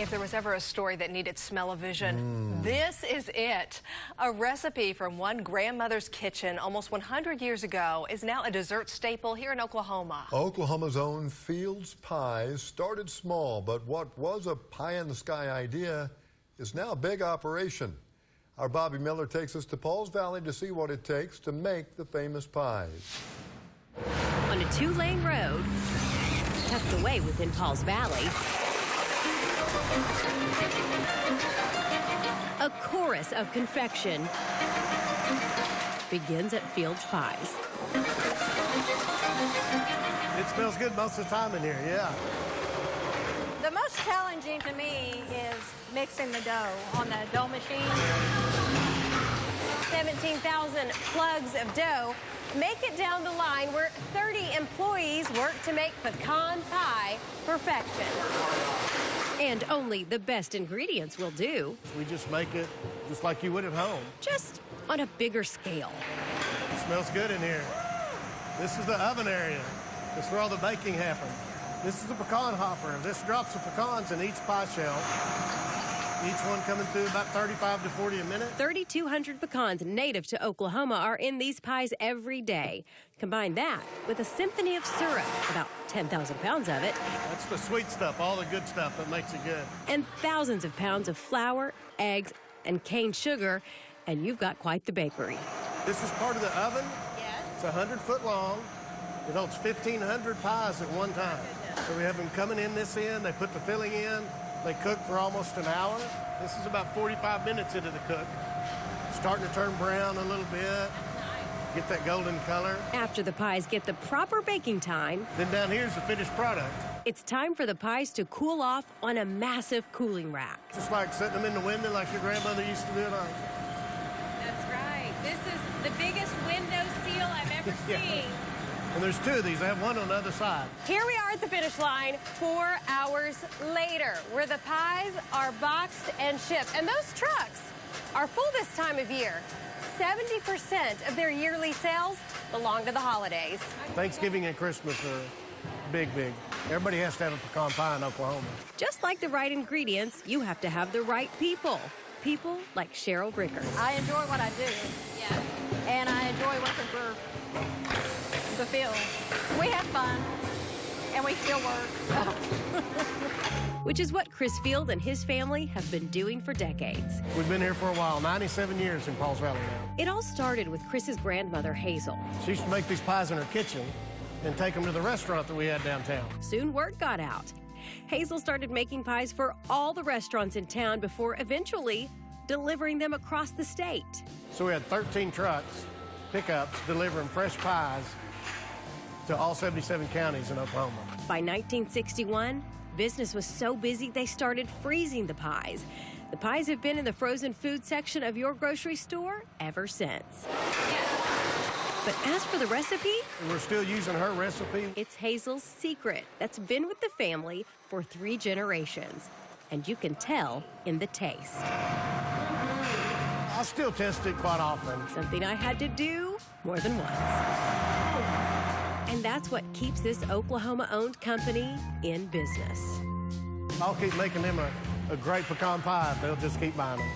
If there was ever a story that needed smell-o-vision, this is it. A recipe from one grandmother's kitchen almost 100 years ago is now a dessert staple here in Oklahoma. Oklahoma's own Field's Pies started small, but what was a pie-in-the-sky idea is now a big operation. Our Bobby Miller takes us to Paul's Valley to see what it takes to make the famous pies. On a two-lane road, tucked away within Paul's Valley, a chorus of confection begins at Field's Pies. It smells good most of the time in here, yeah. The most challenging to me is mixing the dough on the dough machine. 17,000 plugs of dough make it down the line where 30 employees work to make pecan pie perfection. And only the best ingredients will do. We just make it just like you would at home. Just on a bigger scale. It smells good in here. This is the oven area. This is where all the baking happens. This is the pecan hopper. This drops the pecans in each pie shell. Each one coming through about 35 to 40 a minute. 3,200 pecans native to Oklahoma are in these pies every day. Combine that with a symphony of syrup, about 10,000 pounds of it. That's the sweet stuff, all the good stuff that makes it good. And thousands of pounds of flour, eggs, and cane sugar, and you've got quite the bakery. This is part of the oven. Yes. It's 100 foot long. It holds 1,500 pies at one time. So we have them coming in this end, they put the filling in, they cook for almost an hour. This is about 45 minutes into the cook. Starting to turn brown a little bit, get that golden color. After the pies get the proper baking time, Then down here's the finished product. it's time for the pies to cool off on a massive cooling rack. Just like setting them in the window like your grandmother used to do it on. That's right. This is the biggest window seal I've ever seen. And there's two of these. I have one on the other side. Here we are at the finish line 4 hours later, where the pies are boxed and shipped. And those trucks are full this time of year. 70% of their yearly sales belong to the holidays. Thanksgiving and Christmas are big, big. Everybody has to have a pecan pie in Oklahoma. Just like the right ingredients, you have to have the right people. People like Cheryl Rickers. I enjoy what I do, Yeah. and I enjoy working for the field. We have fun, and we still work. Which is what Chris Field and his family have been doing for decades. We've been here for a while, 97 years in Pauls Valley now. It all started with Chris's grandmother, Hazel. She used to make these pies in her kitchen and take them to the restaurant that we had downtown. Soon word got out. Hazel started making pies for all the restaurants in town before eventually delivering them across the state. So we had 13 trucks, pickups, delivering fresh pies to all 77 counties in Oklahoma. By 1961, business was so busy they started freezing the pies. The pies have been in the frozen food section of your grocery store ever since. But as for the recipe, We're still using her recipe. it's Hazel's secret that's been with the family for 3 generations. And you can tell in the taste. I still test it quite often. Something I had to do more than once. And that's what keeps this Oklahoma-owned company in business. I'll keep making them a great pecan pie if they'll just keep buying them.